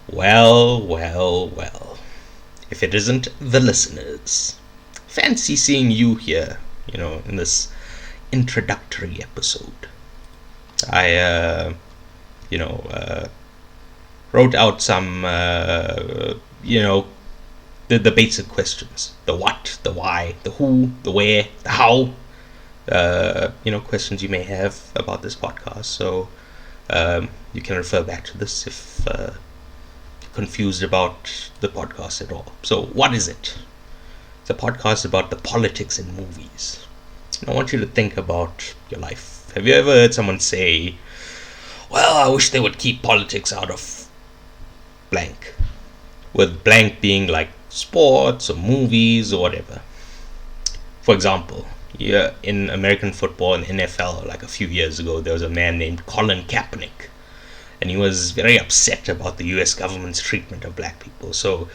Well, well, well. If it isn't the listeners. Fancy seeing you here, in this introductory episode. I, you know, uh, wrote out some, the basic questions: the what, the why, the who, the where, the how. Questions you may have about this podcast. So you can refer back to this if you're confused about the podcast at all. So, what is it? It's a podcast about the politics in movies. And I want you to think about your life. Have you ever heard someone say, well, I wish they would keep politics out of blank? With blank being like sports or movies or whatever. For example, in American football and NFL, like a few years ago, there was a man named Colin Kaepernick. And he was very upset about the US government's treatment of black people. So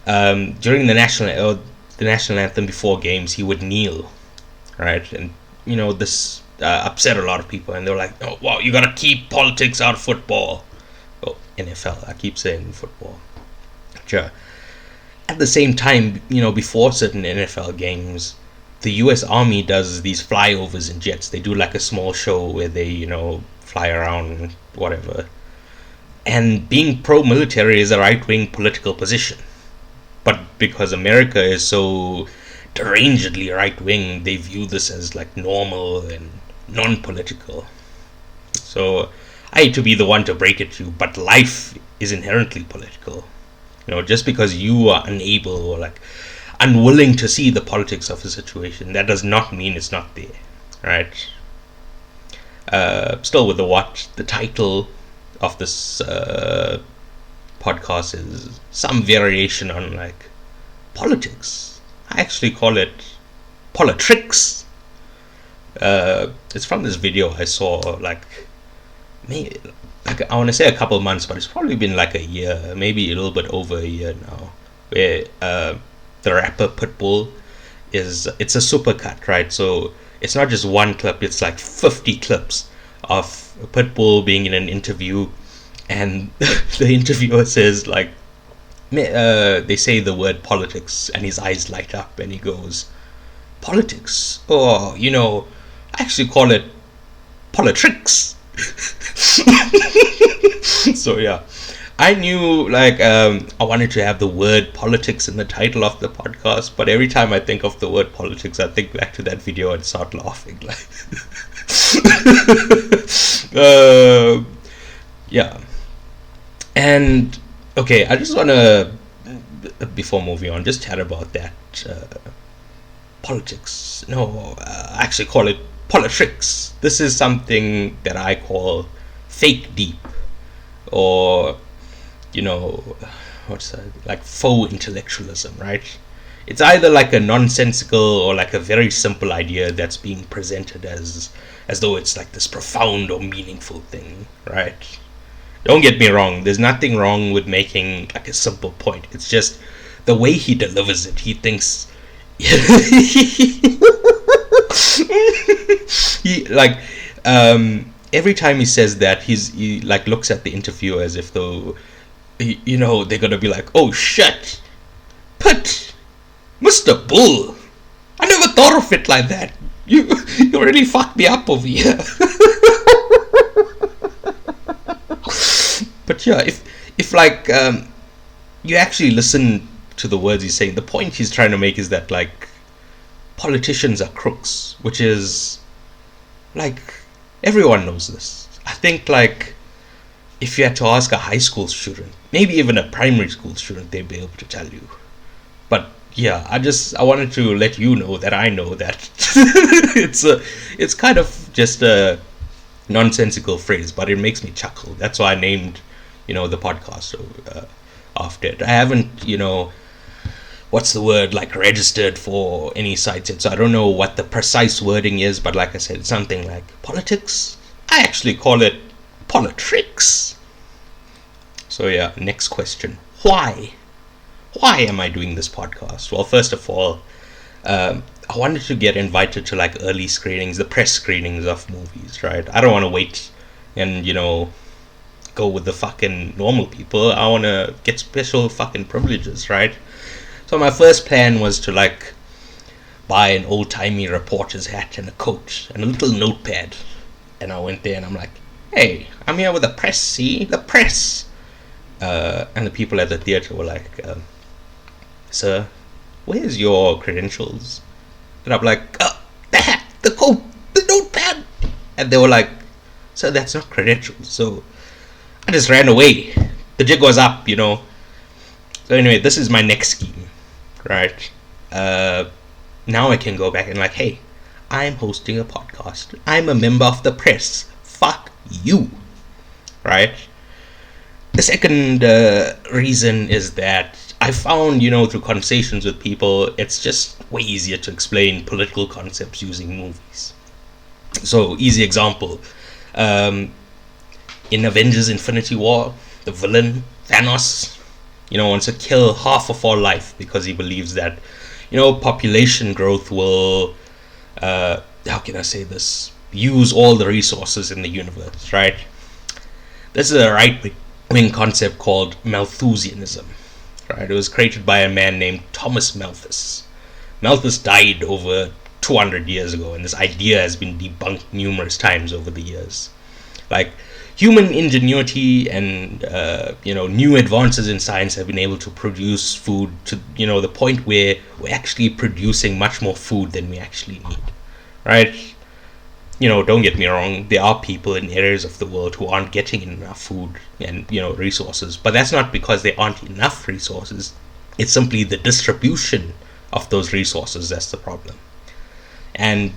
during the national anthem before games, he would kneel, right? And this upset a lot of people, and they were like, "Oh, wow, you gotta keep politics out of football." Oh, NFL. I keep saying football. Sure. At the same time, before certain NFL games, the U.S. Army does these flyovers in jets. They do like a small show where they, fly around, whatever. And being pro-military is a right-wing political position. But because America is so derangedly right-wing, they view this as like normal and non-political. So I hate to be the one to break it to you, but life is inherently political. Just because you are unable or like unwilling to see the politics of a situation, that does not mean it's not there, right? Still with the what, the title of this podcast is some variation on like politics. I actually call it politricks. It's from this video I saw like maybe like I want to say a couple months, but it's probably been like a year, maybe a little bit over a year now, where the rapper Pitbull it's a supercut, right? So it's not just one clip, it's like 50 clips of Pitbull being in an interview, and the interviewer says like they say the word politics, and his eyes light up and he goes, politics? Oh, I actually call it politricks. So yeah, I knew like I wanted to have the word politics in the title of the podcast, but every time I think of the word politics, I think back to that video and start laughing. Like, yeah. And okay, I just want to, before moving on, just chat about that politics. No, I actually call it politricks. This is something that I call fake deep, or what's that, like faux intellectualism, right? It's either like a nonsensical or like a very simple idea that's being presented as though it's like this profound or meaningful thing, right? Don't get me wrong, there's nothing wrong with making like a simple point. It's just the way he delivers it. He thinks he like every time he says that, he like looks at the interviewer as if though they're gonna be like, oh shit, but Mr. Bull, I never thought of it like that. You really fucked me up over here. But yeah, if like you actually listen to the words he's saying, the point he's trying to make is that like politicians are crooks, which is like everyone knows this. I think like if you had to ask a high school student, maybe even a primary school student, they'd be able to tell you. But yeah, I wanted to let you know that I know that it's kind of just a nonsensical phrase, but it makes me chuckle. That's why I named the podcast after it. I haven't what's the word, like registered for any sites yet, so I don't know what the precise wording is, but like I said, it's something like politics. I actually call it politricks. So yeah, next question. Why am I doing this podcast? Well, first of all, I wanted to get invited to like early screenings, the press screenings of movies, right? I don't want to wait and go go with the fucking normal people. I want to get special fucking privileges, right? So my first plan was to like buy an old-timey reporter's hat and a coat and a little notepad. And I went there and I'm like, hey, I'm here with the press, see? The press! And the people at the theater were like, sir, where's your credentials? And I'm like, the hat, the coat, the notepad! And they were like, sir, that's not credentials. So I just ran away. The jig was up, you know. So anyway, this is my next scheme, right? Now I can go back and like, hey, I'm hosting a podcast. I'm a member of the press. Fuck you, right? The second reason is that I found, through conversations with people, it's just way easier to explain political concepts using movies. So, easy example. In Avengers Infinity War, the villain, Thanos, wants to kill half of our life because he believes that, population growth will, how can I say this, use all the resources in the universe, right? This is a right-wing concept called Malthusianism, right? It was created by a man named Thomas Malthus. Malthus died over 200 years ago, and this idea has been debunked numerous times over the years. Like, human ingenuity and new advances in science have been able to produce food to the point where we're actually producing much more food than we actually need, right? Don't get me wrong, there are people in areas of the world who aren't getting enough food and resources, but that's not because there aren't enough resources. It's simply the distribution of those resources that's the problem. And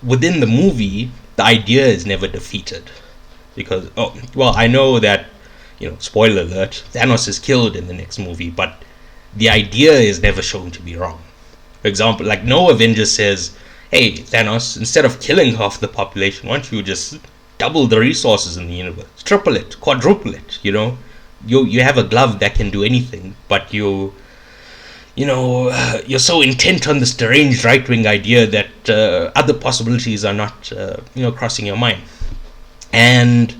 within the movie, the idea is never defeated. Because, I know that, spoiler alert, Thanos is killed in the next movie, but the idea is never shown to be wrong. For example, like, no Avenger says, hey, Thanos, instead of killing half the population, why don't you just double the resources in the universe? Triple it, quadruple it, You have a glove that can do anything, but you're so intent on this deranged right-wing idea that other possibilities are not, crossing your mind. And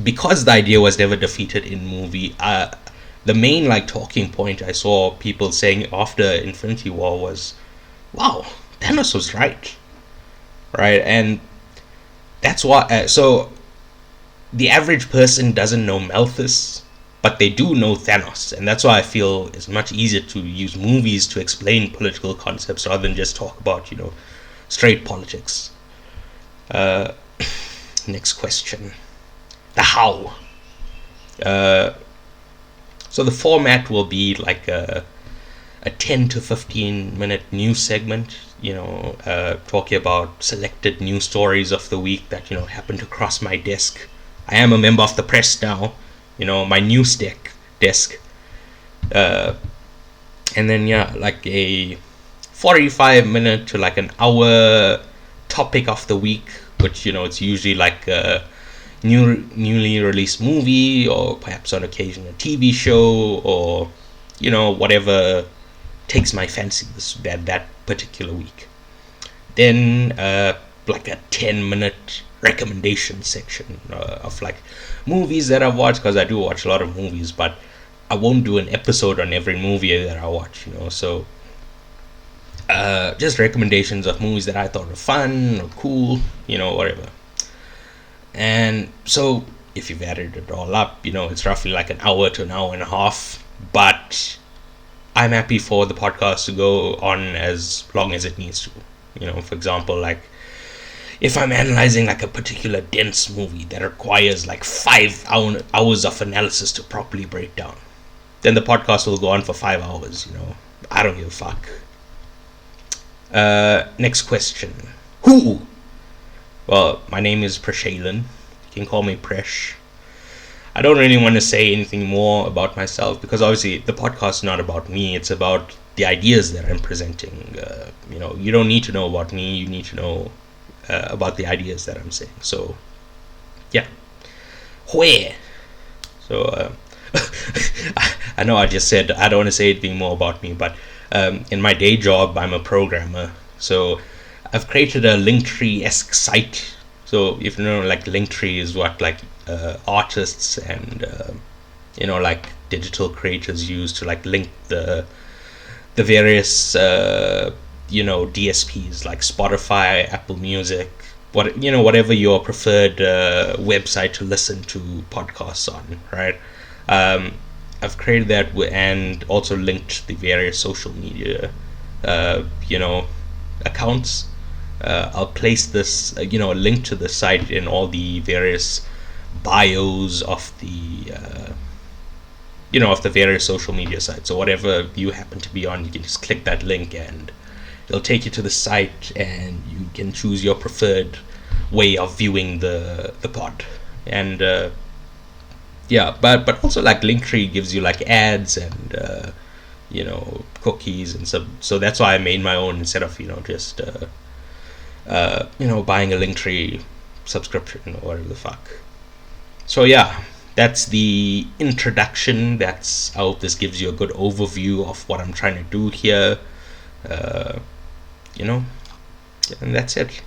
because the idea was never defeated in movie, the main talking point I saw people saying after Infinity War was, wow, Thanos was right, and that's why. So the average person doesn't know Malthus, but they do know Thanos, and that's why I feel it's much easier to use movies to explain political concepts rather than just talk about straight politics. Next question. The how. So the format will be like a 10 to 15 minute news segment, talking about selected news stories of the week that, happen to cross my desk. I am a member of the press now, my news desk. And then, like a 45 minute to like an hour topic of the week, which it's usually like a newly released movie, or perhaps on occasion a TV show, or whatever takes my fancy that particular week. Then like a 10-minute recommendation section of like movies that I've watched, because I do watch a lot of movies, but I won't do an episode on every movie that I watch, so just recommendations of movies that I thought were fun or cool, whatever. And so if you've added it all up, it's roughly like an hour to an hour and a half, but I'm happy for the podcast to go on as long as it needs to. For example, like if I'm analyzing like a particular dense movie that requires like 5 hours of analysis to properly break down, then the podcast will go on for 5 hours, I don't give a fuck. Next question. Who? Well, my name is Prashalan. You can call me Presh. I don't really want to say anything more about myself, because obviously the podcast is not about me. It's about the ideas that I'm presenting. You don't need to know about me. You need to know about the ideas that I'm saying. So, yeah. Where? So, I know I just said I don't want to say anything more about me, but in my day job, I'm a programmer. So I've created a Linktree-esque site. So if like Linktree is what, like artists and like digital creators use to like link the various DSPs like Spotify, Apple Music, whatever your preferred website to listen to podcasts on, right? I've created that and also linked the various social media uh, you know accounts. I'll place this a link to the site in all the various bios of the various social media sites. So whatever you happen to be on, you can just click that link and it'll take you to the site, and you can choose your preferred way of viewing the pod. And yeah, but also like Linktree gives you like ads and cookies and so that's why I made my own instead of just buying a Linktree subscription or whatever the fuck. So yeah, that's the introduction. I hope this gives you a good overview of what I'm trying to do here. Uh, you know, and that's it.